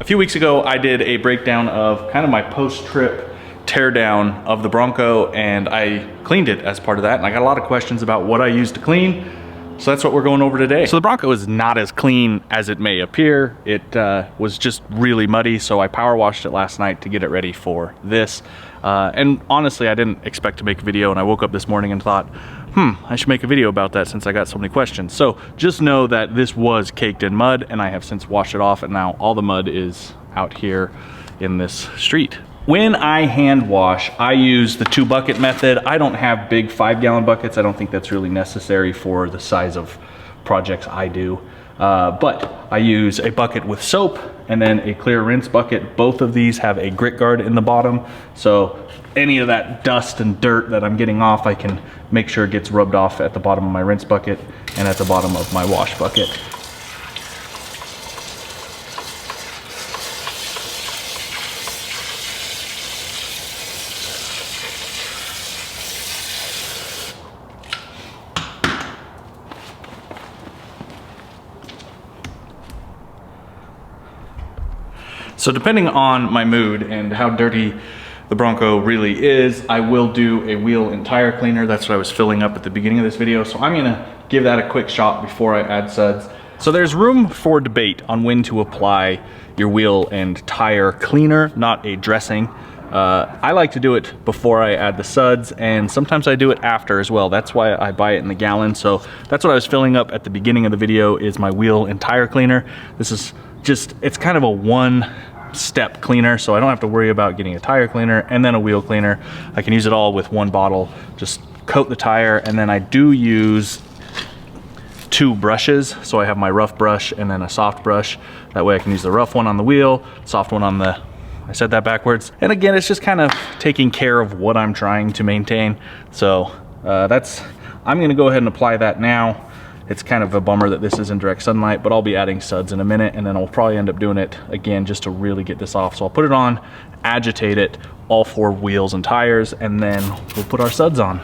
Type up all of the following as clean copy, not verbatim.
A few weeks ago, I did a breakdown of kind of my post-trip teardown of the Bronco, and I cleaned it as part of that. And I got a lot of questions about what I used to clean. So that's what we're going over today. So the Bronco is not as clean as it may appear. It was just really muddy, so I power washed it last night to get it ready for this. And honestly, I didn't expect to make a video, and I woke up this morning and thought, I should make a video about that since I got so many questions. So just know that this was caked in mud, and I have since washed it off, and now all the mud is out here in this street. When I hand wash, I use the 2-bucket method. I don't have big 5-gallon buckets. I don't think that's really necessary for the size of projects I do. But I use a bucket with soap and then a clear rinse bucket. Both of these have a grit guard in the bottom. So any of that dust and dirt that I'm getting off, I can make sure it gets rubbed off at the bottom of my rinse bucket and at the bottom of my wash bucket. So depending on my mood and how dirty the Bronco really is, I will do a wheel and tire cleaner. That's what I was filling up at the beginning of this video. So I'm gonna give that a quick shot before I add suds. So there's room for debate on when to apply your wheel and tire cleaner, not a dressing. I like to do it before I add the suds, and sometimes I do it after as well. That's why I buy it in the gallon. So that's what I was filling up at the beginning of the video, is my wheel and tire cleaner. This is just, it's kind of a one-step cleaner, so I don't have to worry about getting a tire cleaner and then a wheel cleaner. I can use it all with one bottle. Just coat the tire, and then I do use 2 brushes. So I have my rough brush and then a soft brush. That way I can use the rough one on the wheel, soft one on the, I said that backwards. And again, it's just kind of taking care of what I'm trying to maintain. So I'm gonna go ahead and apply that now. It's kind of a bummer that this is in direct sunlight, but I'll be adding suds in a minute, and then I'll probably end up doing it again just to really get this off. So I'll put it on, agitate it, all 4 wheels and tires, and then we'll put our suds on.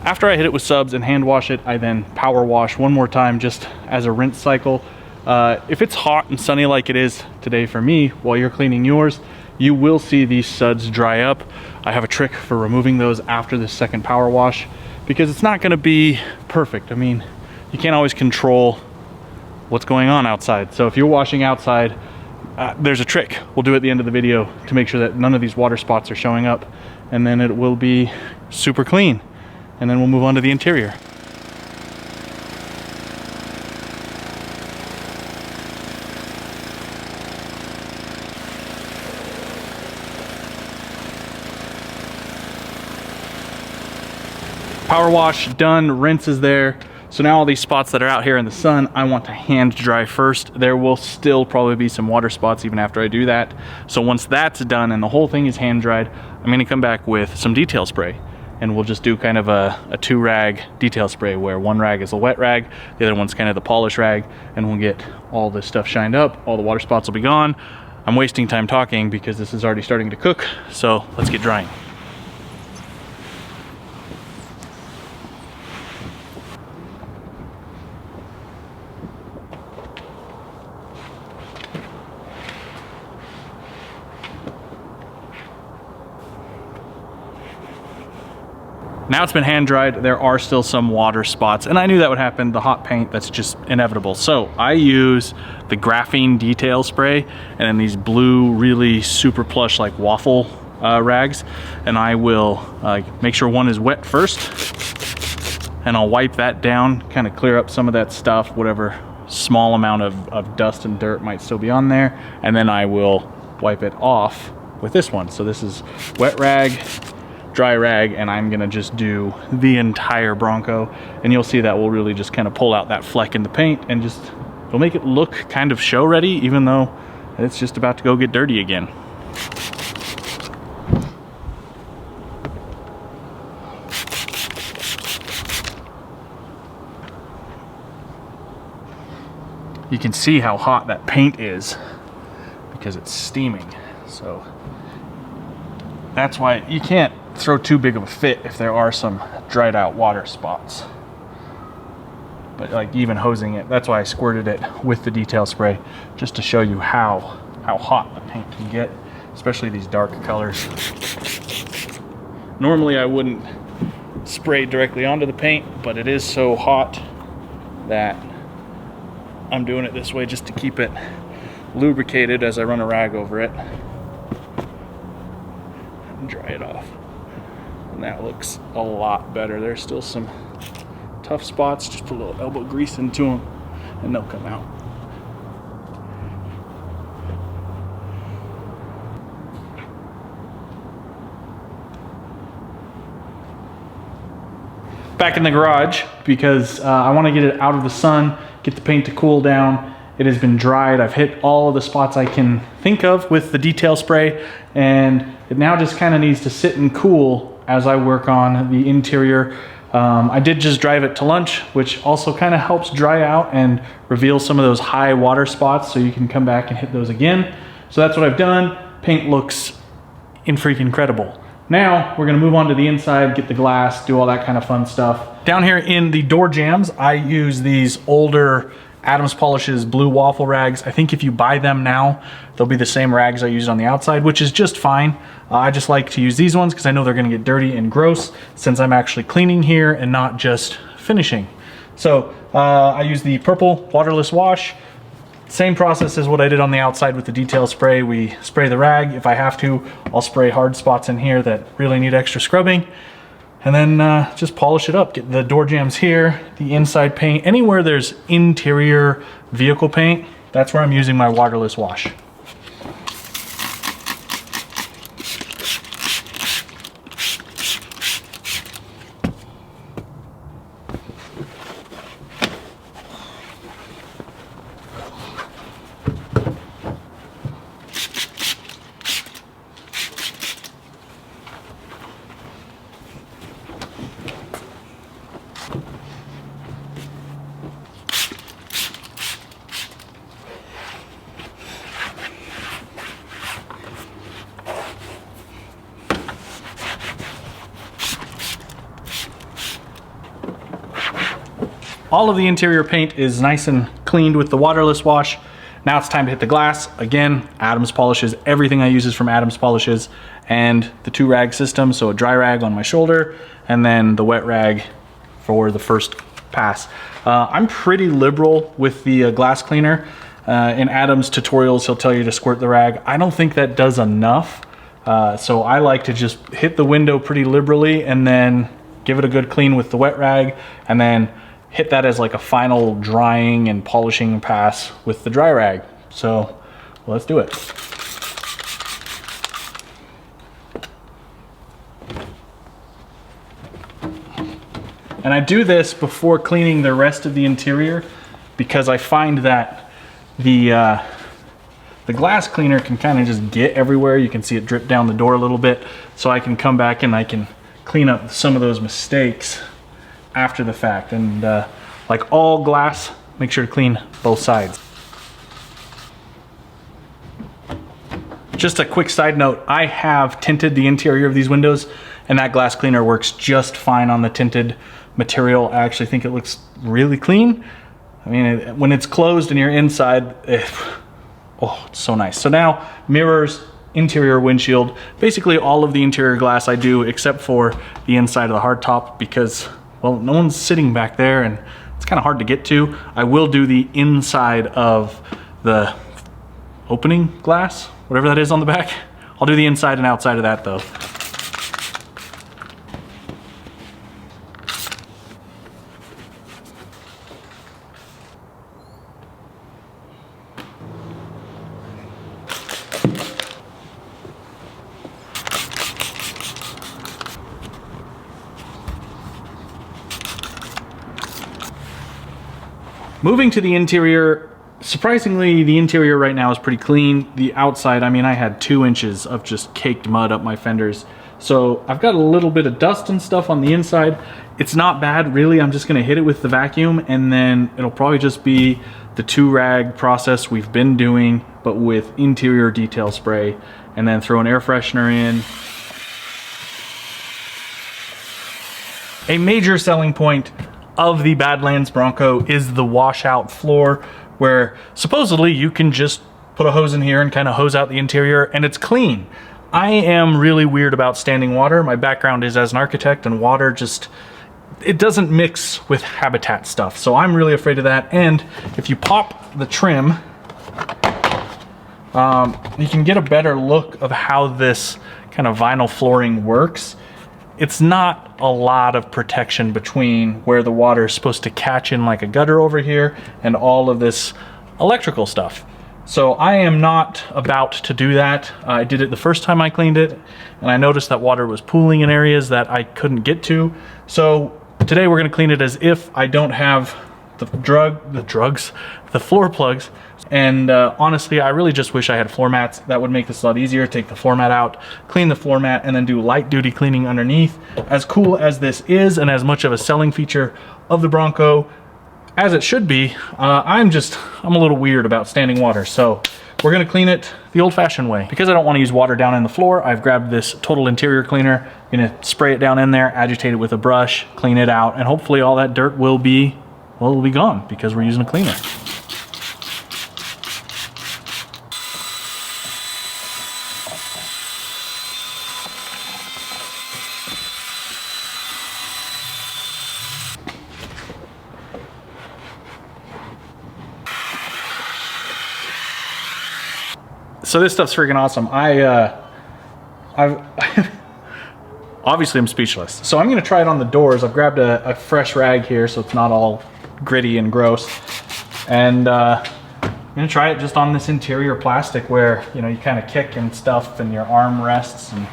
After I hit it with subs and hand wash it, I then power wash one more time just as a rinse cycle. If it's hot and sunny like it is today for me, while you're cleaning yours, you will see these suds dry up. I have a trick for removing those after the second power wash, because it's not gonna be perfect. I mean, you can't always control what's going on outside. So if you're washing outside, there's a trick we'll do at the end of the video to make sure that none of these water spots are showing up, and then it will be super clean. And then we'll move on to the interior. Power wash done, rinse is there. So now all these spots that are out here in the sun, I want to hand dry first. There will still probably be some water spots even after I do that. So once that's done and the whole thing is hand dried, I'm gonna come back with some detail spray. And we'll just do kind of a 2-rag detail spray, where one rag is a wet rag, the other one's kind of the polish rag, and we'll get all this stuff shined up, all the water spots will be gone. I'm wasting time talking because this is already starting to cook, so let's get drying. Now it's been hand dried. There are still some water spots, and I knew that would happen. The hot paint, that's just inevitable. So I use the graphene detail spray and then these blue, really super plush, like waffle rags. And I will make sure one is wet first, and I'll wipe that down, kind of clear up some of that stuff, whatever small amount of dust and dirt might still be on there. And then I will wipe it off with this one. So this is wet rag, dry rag, and I'm gonna just do the entire Bronco, and you'll see that will really just kind of pull out that fleck in the paint, and just it'll make it look kind of show ready, even though it's just about to go get dirty again. You can see how hot that paint is because it's steaming. So that's why you can't throw too big of a fit if there are some dried out water spots. But like even hosing it, that's why I squirted it with the detail spray, just to show you how hot the paint can get, especially these dark colors. Normally I wouldn't spray directly onto the paint, but it is so hot that I'm doing it this way just to keep it lubricated as I run a rag over it and dry it off. And that looks a lot better. There's still some tough spots. Just put a little elbow grease into them and they'll come out. Back in the garage because I want to get it out of the sun, get the paint to cool down. It has been dried. I've hit all of the spots I can think of with the detail spray, and it now just kind of needs to sit and cool as I work on the interior. I did just drive it to lunch, which also kind of helps dry out and reveal some of those high water spots, so you can come back and hit those again. So that's what I've done. Paint looks freaking incredible. Now we're gonna move on to the inside, get the glass, do all that kind of fun stuff. Down here in the door jambs, I use these older Adams Polishes blue waffle rags. I think if you buy them now, they'll be the same rags I used on the outside, which is just fine. I just like to use these ones because I know they're gonna get dirty and gross since I'm actually cleaning here and not just finishing. So I use the purple waterless wash. Same process as what I did on the outside with the detail spray. We spray the rag. If I have to, I'll spray hard spots in here that really need extra scrubbing. And then just polish it up. Get the door jambs here, the inside paint. Anywhere there's interior vehicle paint, that's where I'm using my waterless wash. All of the interior paint is nice and cleaned with the waterless wash. Now it's time to hit the glass. Again, Adams Polishes. Everything I use is from Adams Polishes, and the 2-rag system. So a dry rag on my shoulder and then the wet rag for the first pass. I'm pretty liberal with the glass cleaner. In Adams tutorials, he'll tell you to squirt the rag. I don't think that does enough. So I like to just hit the window pretty liberally and then give it a good clean with the wet rag, and then hit that as like a final drying and polishing pass with the dry rag. So let's do it. And I do this before cleaning the rest of the interior because I find that the glass cleaner can kind of just get everywhere. You can see it drip down the door a little bit. So I can come back and I can clean up some of those mistakes after the fact. And like all glass, make sure to clean both sides. Just a quick side note, I have tinted the interior of these windows, and that glass cleaner works just fine on the tinted material. I actually think it looks really clean. I mean, when it's closed and you're inside, oh, it's so nice. So now mirrors, interior windshield. Basically all of the interior glass I do except for the inside of the hardtop because, well, no one's sitting back there and it's kind of hard to get to. I will do the inside of the opening glass, whatever that is on the back. I'll do the inside and outside of that though. Moving to the interior, surprisingly, the interior right now is pretty clean. The outside, I mean, I had 2 inches of just caked mud up my fenders. So I've got a little bit of dust and stuff on the inside. It's not bad, really. I'm just gonna hit it with the vacuum and then it'll probably just be the 2-rag process we've been doing, but with interior detail spray, and then throw an air freshener in. A major selling point of the Badlands Bronco is the washout floor, where supposedly you can just put a hose in here and kind of hose out the interior and it's clean. I am really weird about standing water. My background is as an architect, and water just, it doesn't mix with habitat stuff. So I'm really afraid of that. And if you pop the trim, you can get a better look of how this kind of vinyl flooring works. It's not a lot of protection between where the water is supposed to catch in like a gutter over here and all of this electrical stuff. So I am not about to do that. I did it the first time I cleaned it, and I noticed that water was pooling in areas that I couldn't get to. So today we're gonna clean it as if I don't have the floor plugs. And honestly, I really just wish I had floor mats. That would make this a lot easier. Take the floor mat out, clean the floor mat, and then do light duty cleaning underneath. As cool as this is, and as much of a selling feature of the Bronco as it should be, I'm a little weird about standing water. So we're gonna clean it the old fashioned way. Because I don't wanna use water down in the floor, I've grabbed this Total Interior Cleaner. I'm gonna spray it down in there, agitate it with a brush, clean it out, and hopefully all that dirt will be, well, it'll be gone because we're using a cleaner. So this stuff's freaking awesome. Obviously I'm speechless. So I'm gonna try it on the doors. I've grabbed a fresh rag here so it's not all gritty and gross. And I'm gonna try it just on this interior plastic where, you know, you kind of kick and stuff and your arm rests. And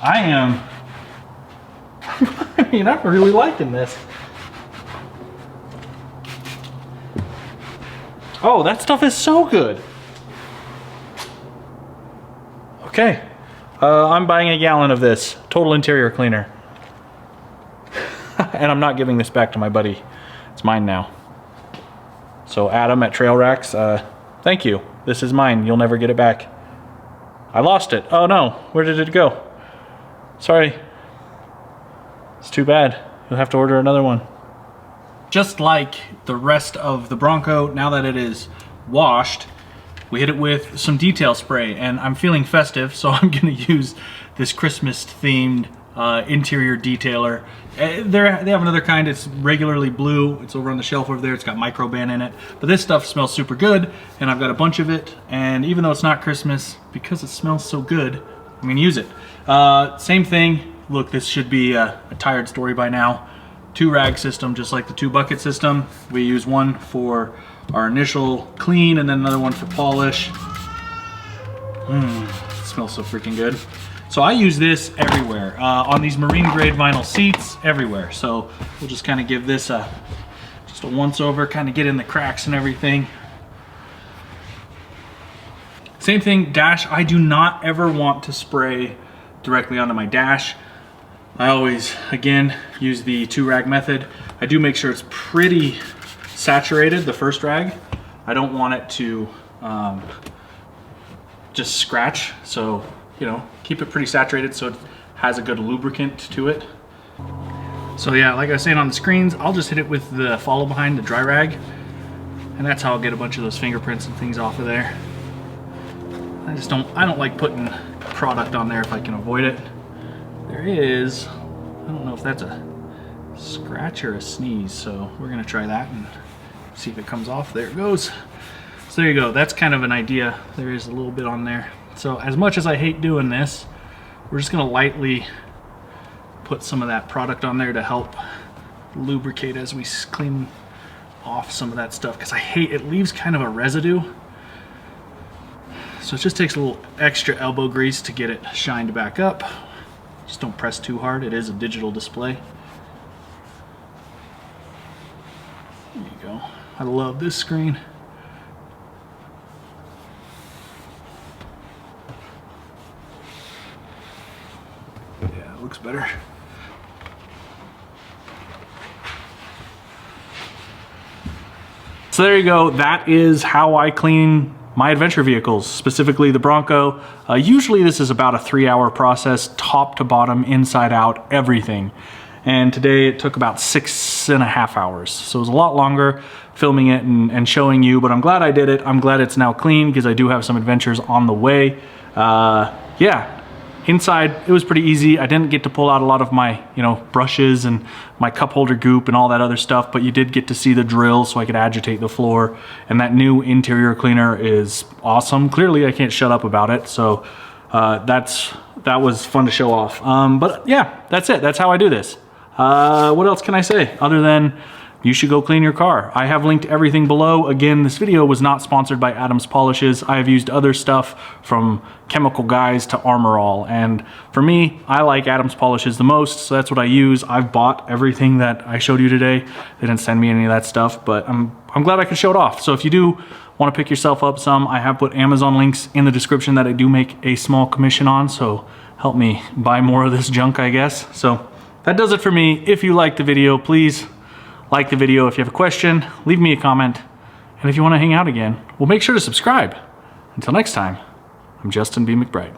I mean, I'm really liking this. Oh, that stuff is so good. Okay, I'm buying a gallon of this Total Interior Cleaner. And I'm not giving this back to my buddy. It's mine now. So Adam at Trail Racks, thank you. This is mine. You'll never get it back. I lost it. Oh no, where did it go? Sorry. It's too bad. You'll have to order another one. Just like the rest of the Bronco, now that it is washed, we hit it with some detail spray, and I'm feeling festive, so I'm gonna use this Christmas themed interior detailer. They have another kind, it's regularly blue. It's over on the shelf over there, it's got Microban in it. But this stuff smells super good, and I've got a bunch of it, and even though it's not Christmas, because it smells so good, I'm gonna use it. Same thing, look, this should be a tired story by now. 2-rag system, just like the 2-bucket system. We use one for our initial clean and then another one for polish. It smells so freaking good. So I use this everywhere, on these marine grade vinyl seats, everywhere. So we'll just kind of give this just a once over, kind of get in the cracks and everything. Same thing, dash. I do not ever want to spray directly onto my dash. I always, again, use the 2-rag method. I do make sure it's pretty saturated, the first rag. I don't want it to just scratch, so, you know, keep it pretty saturated so it has a good lubricant to it. So yeah, like I was saying on the screens, I'll just hit it with the follow behind, the dry rag, and that's how I'll get a bunch of those fingerprints and things off of there. I don't like putting product on there if I can avoid it. There is, I don't know if that's a scratch or a sneeze, so we're gonna try that and see if it comes off. There it goes. So there you go, that's kind of an idea. There is a little bit on there. So as much as I hate doing this, we're just gonna lightly put some of that product on there to help lubricate as we clean off some of that stuff, because I hate it leaves kind of a residue. So it just takes a little extra elbow grease to get it shined back up. Just don't press too hard. It is a digital display. There you go. I love this screen. Yeah, it looks better. So there you go. That is how I clean my adventure vehicles, specifically the Bronco. Usually this is about a 3-hour process, top to bottom, inside out, everything. And today it took about 6.5 hours. So it was a lot longer filming it and showing you, but I'm glad I did it. I'm glad it's now clean because I do have some adventures on the way. Yeah. Inside, it was pretty easy. I didn't get to pull out a lot of my, brushes and my cup holder goop and all that other stuff, but you did get to see the drill so I could agitate the floor. And that new interior cleaner is awesome. Clearly, I can't shut up about it. So that was fun to show off. But yeah, that's it. That's how I do this. What else can I say other than you should go clean your car? I have linked everything below. Again, this video was not sponsored by Adams Polishes. I have used other stuff from Chemical Guys to Armor All. And for me, I like Adams Polishes the most, so that's what I use. I've bought everything that I showed you today. They didn't send me any of that stuff, but I'm glad I could show it off. So if you do want to pick yourself up some, I have put Amazon links in the description that I do make a small commission on, so help me buy more of this junk, I guess. So that does it for me. If you liked the video, please like the video. If you have a question, leave me a comment. And if you want to hang out again, well, make sure to subscribe. Until next time, I'm Justin B. McBride.